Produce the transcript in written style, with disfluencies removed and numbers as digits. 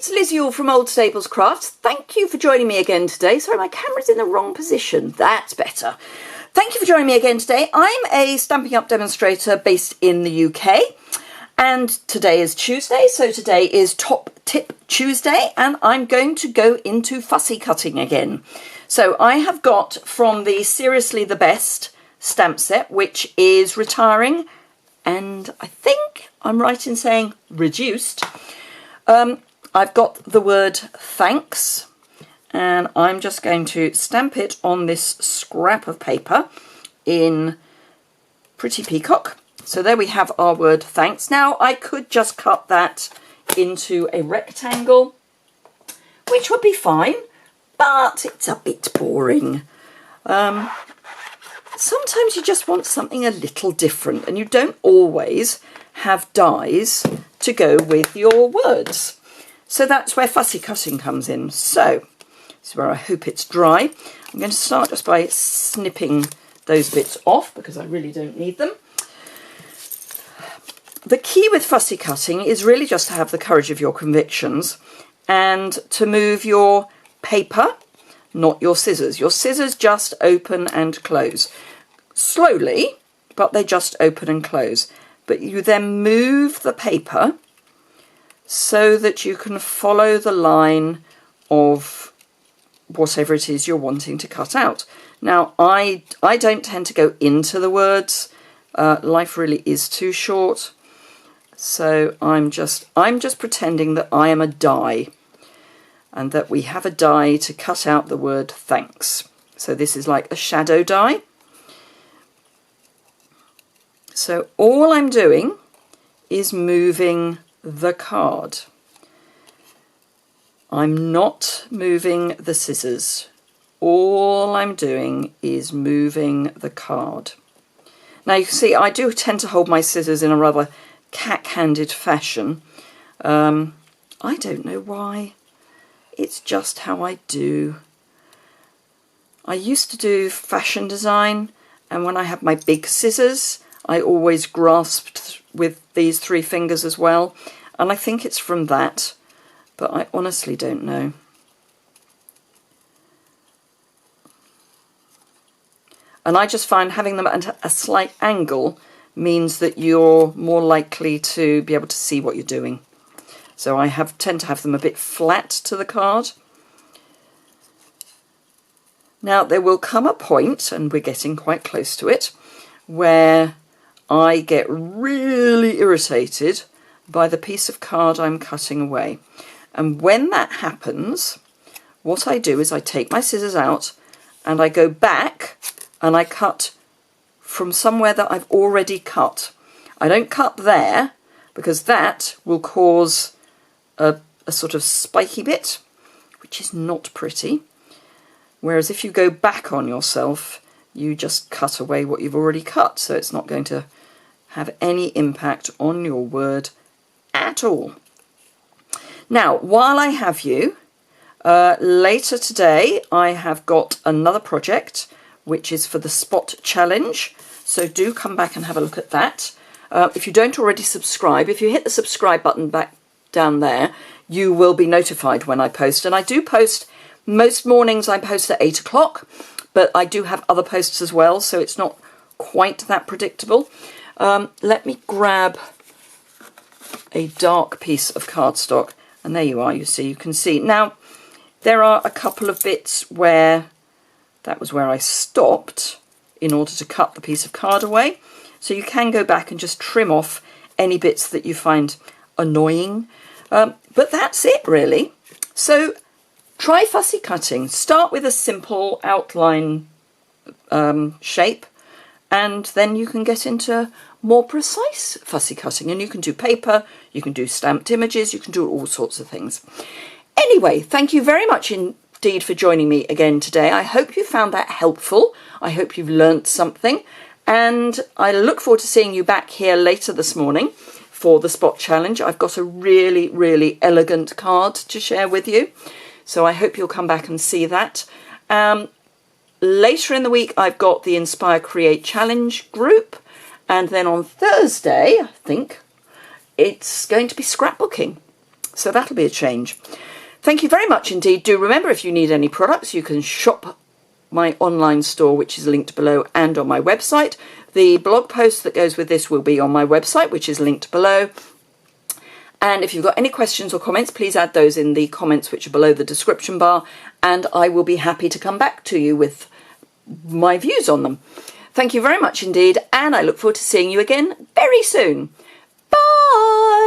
it's Liz Yuille from Old Staples Crafts. Thank you for joining me again today. Sorry, my camera's in the wrong position. That's better. Thank you for joining me again today. I'm a Stampin' Up demonstrator based in the UK, and today is Tuesday, so today is Top Tip Tuesday, and I'm going to go into fussy cutting again. So I have got from the Seriously the Best stamp set, which is retiring, and I think I'm right in saying reduced. I've got the word thanks, and I'm just going to stamp it on this scrap of paper in Pretty Peacock. So there we have our word thanks. Now I could just cut that into a rectangle, which would be fine, but it's a bit boring. Sometimes you just want something a little different, and you don't always have dies to go with your words. So that's where fussy cutting comes in. So this is where I hope it's dry. I'm going to start just by snipping those bits off because I really don't need them. The key with fussy cutting is really just to have the courage of your convictions and to move your paper, not your scissors. Your scissors just open and close. Slowly, but they just open and close. But you then move the paper so that you can follow the line of whatever it is you're wanting to cut out. Now, I don't tend to go into the words. Life really is too short. So I'm just pretending that I am a die and that we have a die to cut out the word thanks. So this is like a shadow die. So all I'm doing is moving the card. I'm not moving the scissors. All I'm doing is moving the card. Now you can see I do tend to hold my scissors in a rather cack-handed fashion. I don't know why. It's just how I do. I used to do fashion design, and when I had my big scissors, I always grasped with these three fingers as well, and I think it's from that, but I honestly don't know. And I just find having them at a slight angle means that you're more likely to be able to see what you're doing. So I tend to have them a bit flat to the card. Now there will come a point, and we're getting quite close to it, where I get really irritated by the piece of card I'm cutting away. And when that happens, what I do is I take my scissors out and I go back and I cut from somewhere that I've already cut. I don't cut there because that will cause a sort of spiky bit, which is not pretty. Whereas if you go back on yourself, you just cut away what you've already cut, so it's not going to have any impact on your word at all. Now, while I have you, later today I have got another project which is for the Spot Challenge, so do come back and have a look at that. If you don't already subscribe, if you hit the subscribe button back down there, you will be notified when I post. And I do post, most mornings I post at 8 o'clock, but I do have other posts as well, so it's not quite that predictable. Let me grab a dark piece of cardstock, and there you are, you can see. Now, there are a couple of bits where that was where I stopped in order to cut the piece of card away. So you can go back and just trim off any bits that you find annoying. But that's it, really. So try fussy cutting. Start with a simple outline shape, and then you can get into more precise fussy cutting. And you can do paper, you can do stamped images, you can do all sorts of things. Anyway, thank you very much indeed for joining me again today. I hope you found that helpful. I hope you've learnt something. And I look forward to seeing you back here later this morning for the Spot Challenge. I've got a really, really elegant card to share with you. So I hope you'll come back and see that. Later in the week, I've got the Inspire Create Challenge group. And then on Thursday, I think, it's going to be scrapbooking. So that'll be a change. Thank you very much indeed. Do remember, if you need any products, you can shop my online store, which is linked below, and on my website. The blog post that goes with this will be on my website, which is linked below. And if you've got any questions or comments, please add those in the comments which are below the description bar, and I will be happy to come back to you with my views on them. Thank you very much indeed, and I look forward to seeing you again very soon.